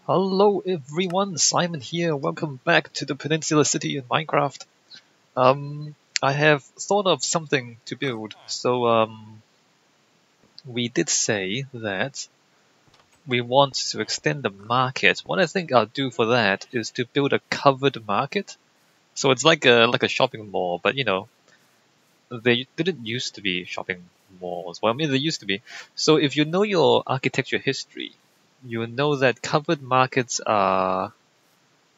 Hello everyone, Simon here. Welcome back to the Peninsula City in Minecraft. I have thought of something to build. We did say that we want to extend the market. What I think I'll do for that is to build a covered market. So it's like a shopping mall, but they didn't used to be shopping malls. Well, I mean, they used to be. So if you know your architecture history, you will know that covered markets are,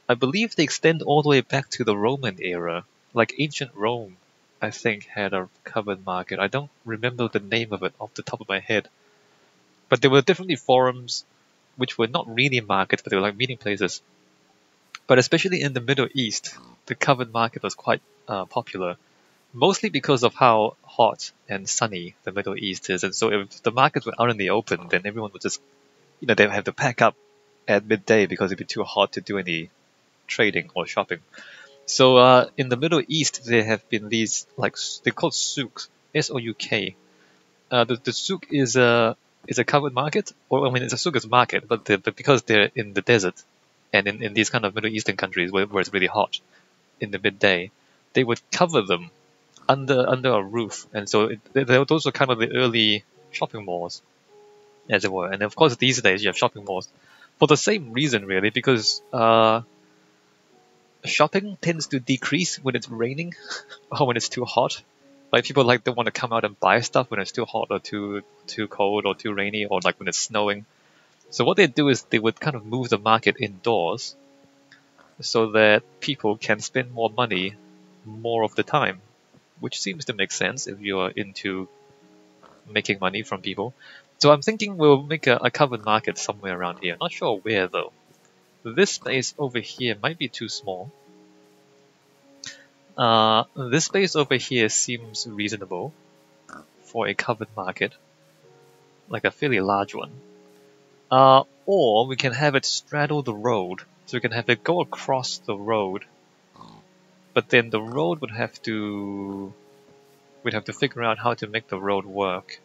I believe they extend all the way back to the Roman era. Like ancient Rome, I think, had a covered market. I don't remember the name of it off the top of my head. But there were definitely forums which were not really markets, but they were like meeting places. But especially in the Middle East, the covered market was quite popular. Mostly because of how hot and sunny the Middle East is. And so if the markets were out in the open, then everyone would just, they would have to pack up at midday because it'd be too hot to do any trading or shopping. So in the Middle East, there have been these they're called souks, S-O-U-K. The souk is a covered market, or I mean, it's a souk is a market, but because they're in the desert and in these kind of Middle Eastern countries where it's really hot in the midday, they would cover them under a roof, and so those were kind of the early shopping malls, as it were. And of course, these days you have shopping malls for the same reason, really, because shopping tends to decrease when it's raining or when it's too hot. Like people don't want to come out and buy stuff when it's too hot or too cold or too rainy or like when it's snowing. So what they do is they would kind of move the market indoors so that people can spend more money more of the time, which seems to make sense if you're into making money from people. So I'm thinking we'll make a covered market somewhere around here. Not sure where though. This space over here might be too small. This space over here seems reasonable for a covered market, like a fairly large one. Or we can have it straddle the road, so we can have it go across the road, but then the road we'd have to figure out how to make the road work.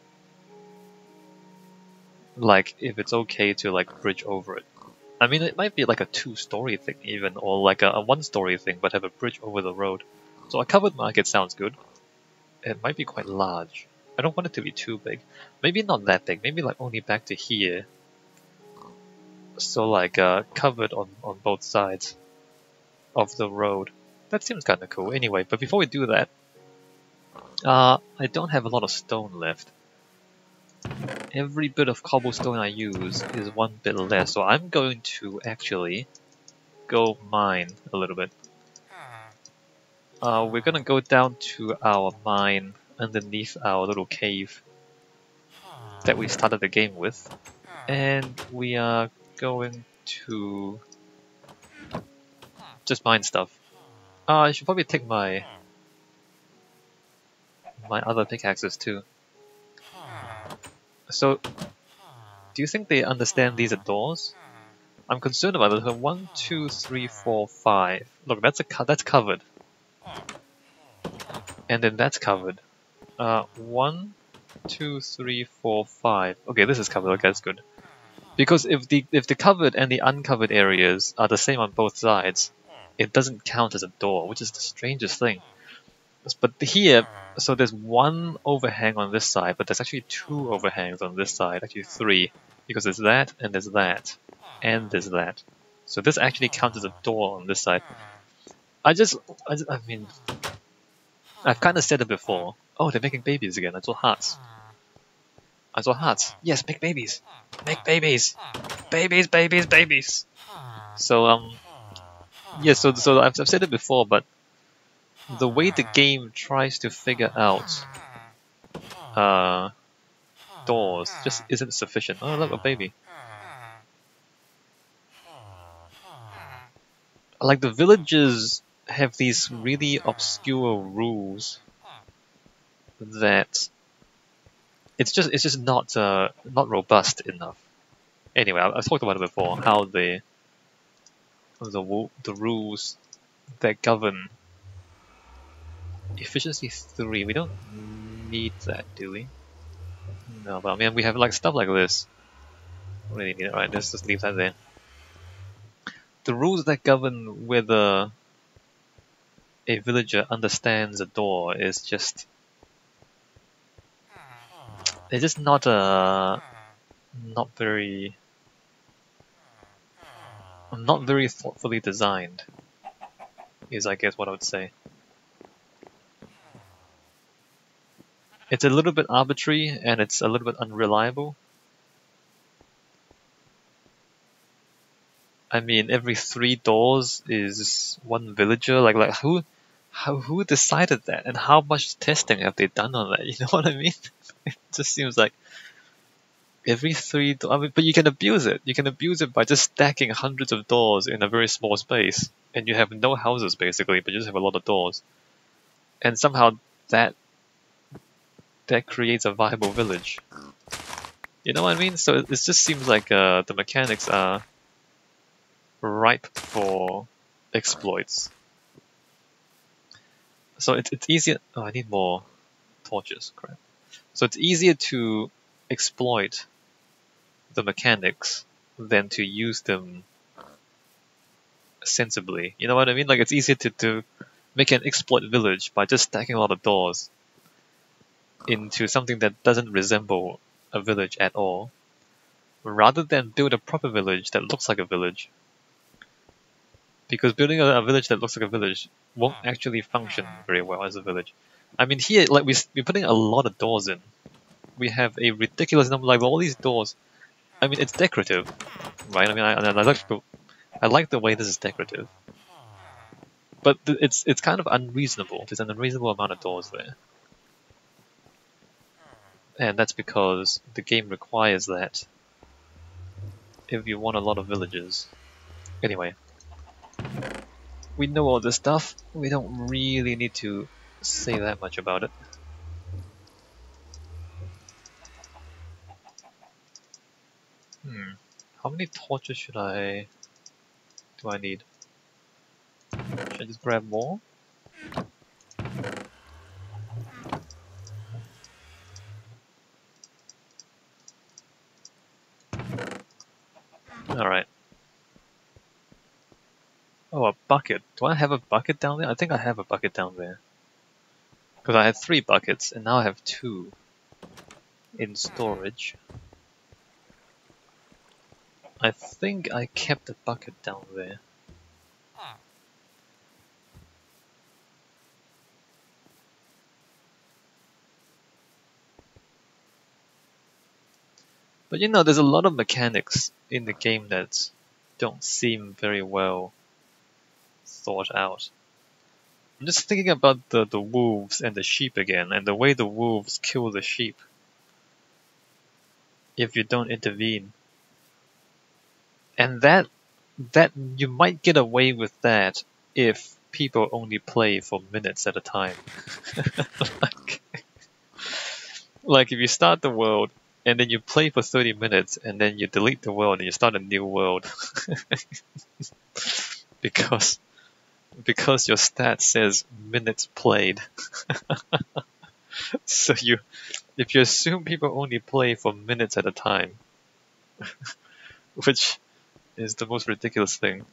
Like if it's okay to bridge over it. I mean, it might be like a 2-story thing even, or like a 1-story thing, but have a bridge over the road. So a covered market sounds good. It might be quite large. I don't want it to be too big. Maybe not that big. Maybe only back to here. So covered on both sides of the road. That seems kind of cool. Anyway, but before we do that, I don't have a lot of stone left. Every bit of cobblestone I use is one bit less, so I'm going to actually go mine a little bit. We're gonna go down to our mine underneath our little cave that we started the game with, and we are going to just mine stuff. I should probably take my other pickaxes too. So, do you think they understand these are doors? I'm concerned about it. 1, 2, 3, 4, 5. Look, that's covered. And then that's covered. 1, 2, 3, 4, 5. Okay, this is covered. Okay, that's good. Because if the covered and the uncovered areas are the same on both sides, it doesn't count as a door, which is the strangest thing. But here, so there's one overhang on this side, but there's actually 2 overhangs on this side, actually 3, because there's that, and there's that, and there's that. So this actually counts as a door on this side. I mean, I've kind of said it before. Oh, they're making babies again. I saw hearts. Yes, make babies. Make babies. Babies, babies, babies. So, yeah, so I've said it before, but the way the game tries to figure out doors just isn't sufficient. Oh, look, a baby. Like the villagers have these really obscure rules that it's just not robust enough. Anyway, I've talked about it before. How the rules that govern efficiency 3. We don't need that, do we? No, but I mean we have stuff like this. We really need it. Right, let's just leave that there. the rules that govern whether a villager understands a door is just it's just not very thoughtfully designed, is I guess what I would say. It's a little bit arbitrary and it's a little bit unreliable. I mean, every 3 doors is one villager. Like who decided that, and how much testing have they done on that? You know what I mean? It just seems like every I mean, but you can abuse it. You can abuse it by just stacking hundreds of doors in a very small space, and you have no houses basically, but you just have a lot of doors, and somehow that that creates a viable village. You know what I mean? So it just seems like the mechanics are ripe for exploits. So it's easier. Oh, I need more torches. Crap. So it's easier to exploit the mechanics than to use them sensibly. You know what I mean? Like it's easier to make an exploit village by just stacking a lot of doors into something that doesn't resemble a village at all, rather than build a proper village that looks like a village. Because building a village that looks like a village won't actually function very well as a village. I mean, here, like we're putting a lot of doors in. We have a ridiculous number, like all these doors. I mean, it's decorative, right? I mean, I like the way this is decorative, but it's kind of unreasonable. There's an unreasonable amount of doors there, and that's because the game requires that if you want a lot of villages. Anyway, we know all this stuff. We don't really need to say that much about it. How many torches do I need? Should I just grab more? Alright. Oh, a bucket. Do I have a bucket down there? I think I have a bucket down there. Because I had 3 buckets, and now I have 2 in storage. I think I kept a bucket down there. But you know, there's a lot of mechanics in the game that don't seem very well thought out. I'm just thinking about the wolves and the sheep again, and the way the wolves kill the sheep if you don't intervene. And that you might get away with that if people only play for minutes at a time. like if you start the world and then you play for 30 minutes and then you delete the world and you start a new world because your stat says minutes played. So if you assume people only play for minutes at a time, which is the most ridiculous thing,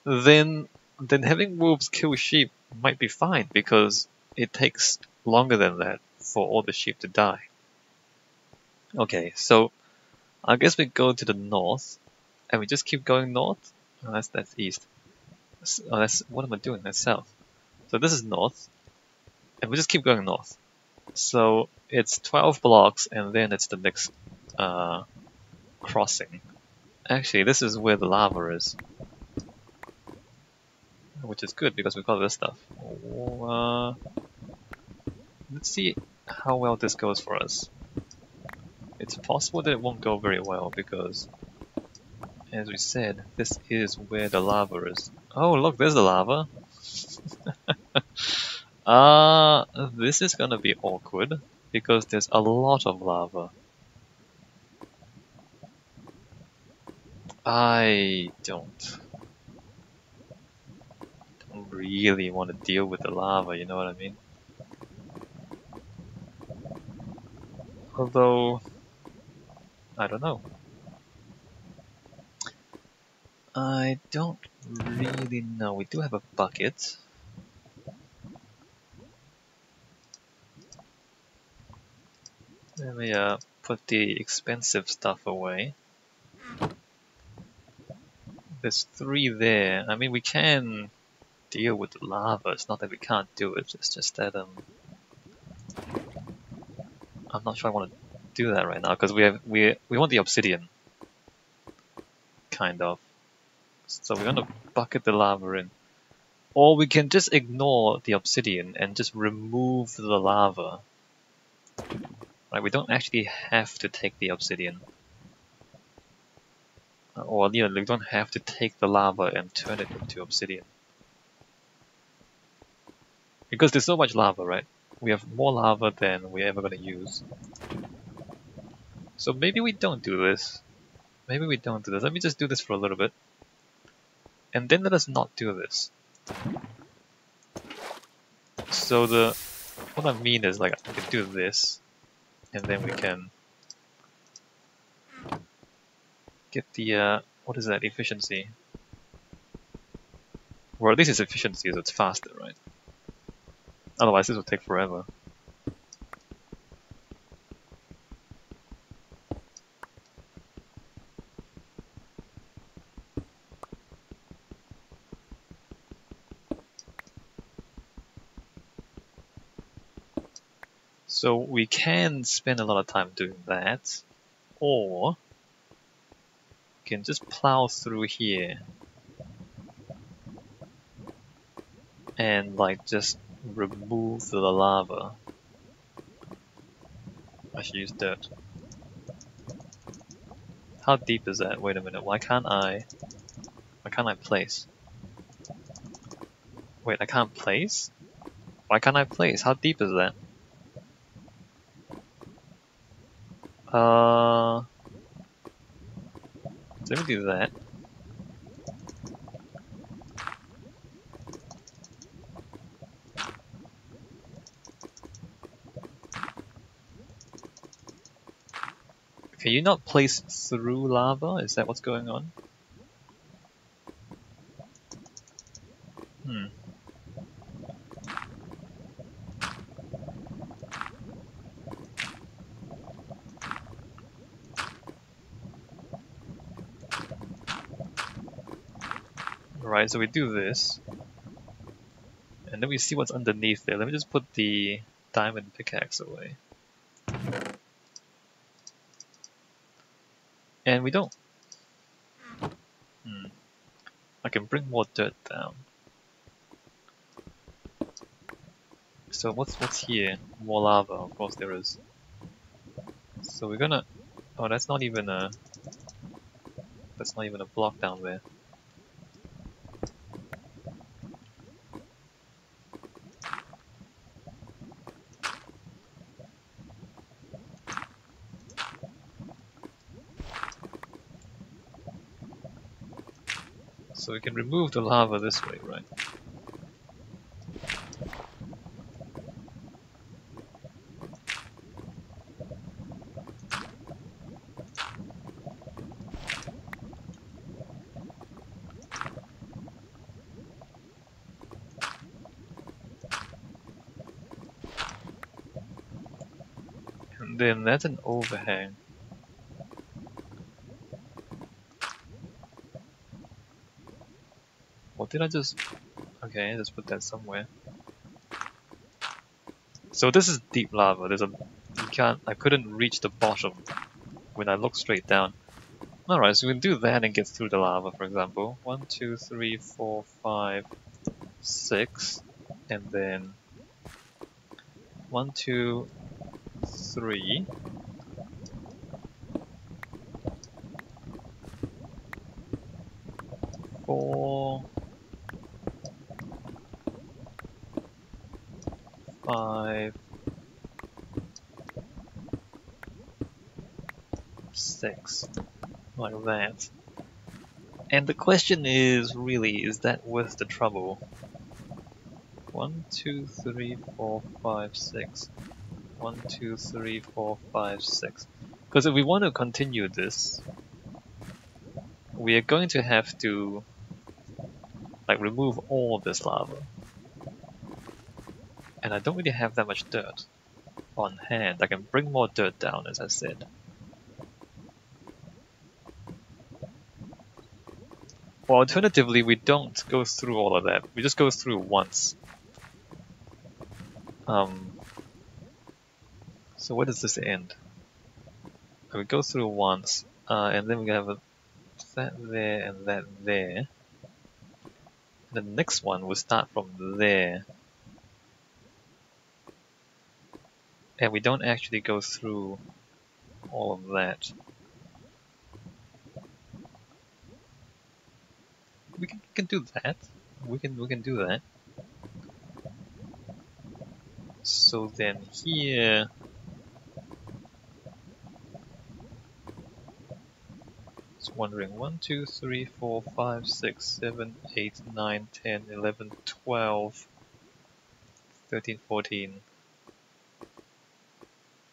then having wolves kill sheep might be fine because it takes longer than that for all the sheep to die. Okay, so I guess we go to the north and we just keep going north. Oh, that's east. Oh, that's what am I doing? That's south. So this is north, and we just keep going north. So it's 12 blocks, and then it's the next crossing. Actually, this is where the lava is, which is good because we've got this stuff. Let's see how well this goes for us. It's possible that it won't go very well because, as we said, this is where the lava is. Oh, look, there's the lava. This is gonna be awkward because there's a lot of lava. I don't really want to deal with the lava, you know what I mean? Although, I don't know. I don't really know. We do have a bucket. Let me put the expensive stuff away. There's 3 there. I mean, we can deal with the lava. It's not that we can't do it. It's just that I'm not sure I want to do that right now because we want the obsidian, kind of. So we're gonna bucket the lava in, or we can just ignore the obsidian and just remove the lava. Right? We don't actually have to take the obsidian, or you know, we don't have to take the lava and turn it into obsidian. Because there's so much lava, right? We have more lava than we're ever going to use. So maybe we don't do this. Maybe we don't do this. Let me just do this for a little bit. And then let us not do this. So what I mean is, like, we can do this. And then we can get the, what is that, efficiency? Well, at least it's efficiency, so it's faster, right? Otherwise this will take forever. So we can spend a lot of time doing that, or we can just plow through here and like just remove the lava. I should use dirt. How deep is that? Wait a minute, why can't I place? Wait, I can't place? Why can't I place? How deep is that? Let me do that. Can you not place through lava? Is that what's going on? Hmm. Right, so we do this. And then we see what's underneath there. Let me just put the diamond pickaxe away. And we don't... I can bring more dirt down. So what's here? More lava, of course there is. So we're gonna... Oh, that's not even a block down there. So we can remove the lava this way, right? And then that's an overhang. What did I just... Okay, let's put that somewhere. So this is deep lava. I couldn't reach the bottom when I look straight down. Alright, so we can do that and get through the lava, for example. 1, 2, 3, 4, 5, 6, and then 1, 2, 3. 4, 5, 6, like that. And the question is, really, is that worth the trouble? 1, 2, 3, 4, 5, 6. 1, 2, 3, 4, 5, 6. Because if we want to continue this, we are going to have to like remove all this lava. And I don't really have that much dirt on hand. I can bring more dirt down, as I said. Or alternatively, we don't go through all of that. We just go through once. So where does this end? We go through once, and then we have that there and that there. The next one will start from there. And we don't actually go through all of that. We can do that. We can do that. So then here, just wondering, 1, 2, 3, 4, 5, 6, 7, 8, 9, 10, 11, 12, 13, 14,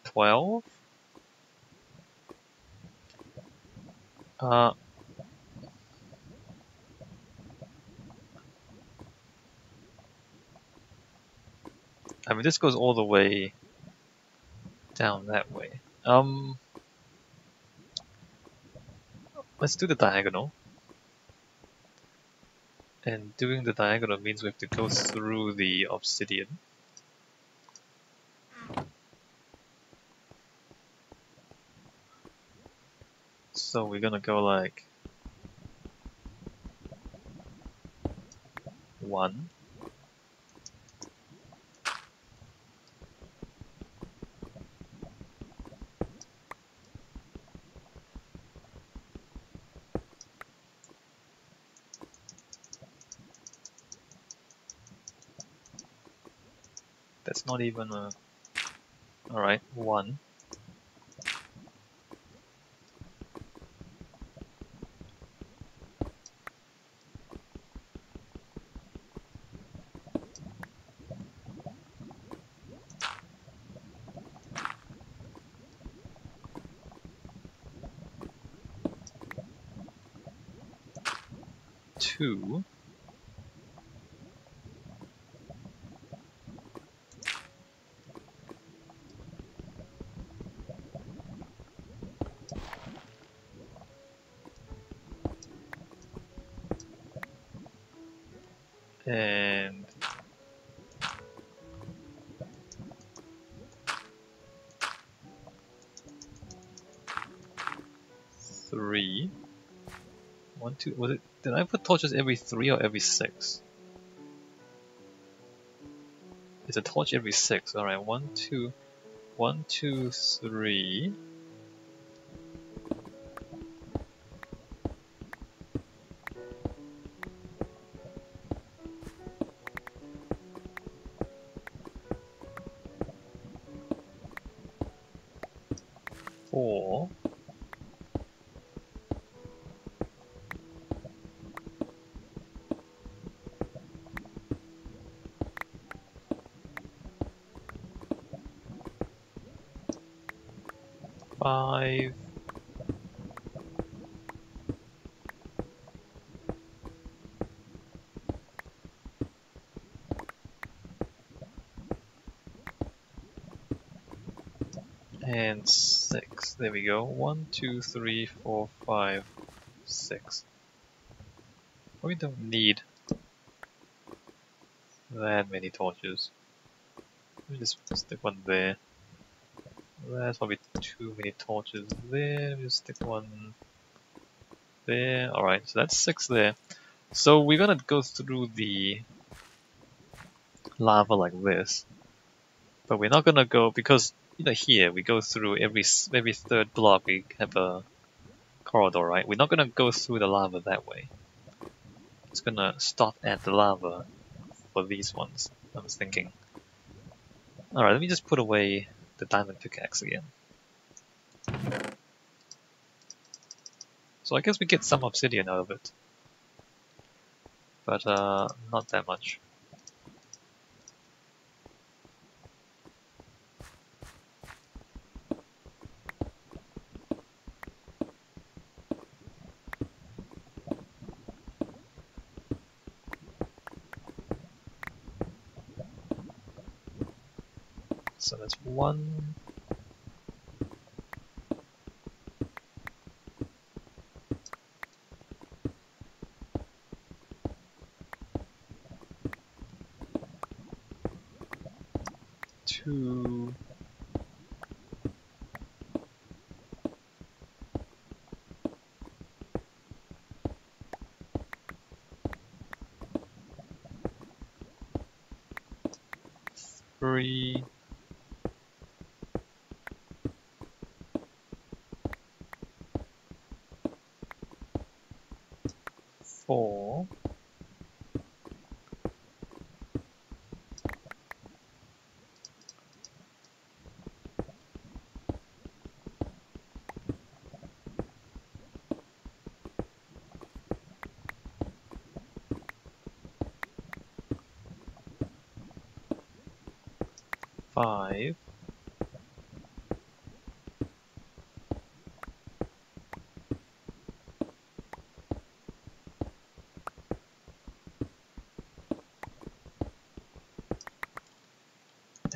12? I mean, this goes all the way down that way. Let's do the diagonal. And doing the diagonal means we have to go through the obsidian. So we're gonna go like 1. That's not even a... Alright, 1. 2. And 3. 1, 2. Was it? Did I put torches every 3 or every 6? It's a torch every 6. Alright, 1, 2. 1, 2, 3. 4. 5. And 6. There we go. 1, 2, 3, 4, 5, 6. We don't need that many torches. Let me just stick one there. That's probably too many torches there. Let me just stick one there. Alright, so that's 6 there. So we're gonna go through the lava like this. But we're not gonna go, because here we go through every third block we have a corridor, right? We're not gonna go through the lava that way. It's gonna stop at the lava for these ones, I was thinking. Alright, let me just put away the diamond pickaxe again. So I guess we get some obsidian out of it. But not that much. So that's 1, 2, 3, 4, 5,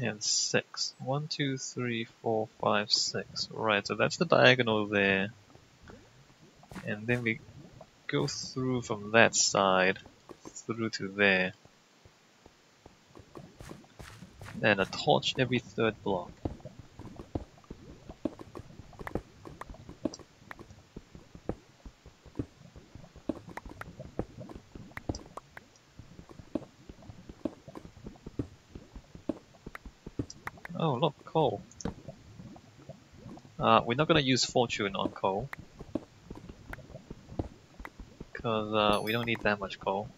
and 6. 1, 2, 3, 4, 5, 6. Right, so that's the diagonal there. And then we go through from that side through to there. And a torch every third block. Oh, look, coal. We're not gonna use fortune on coal, because we don't need that much coal.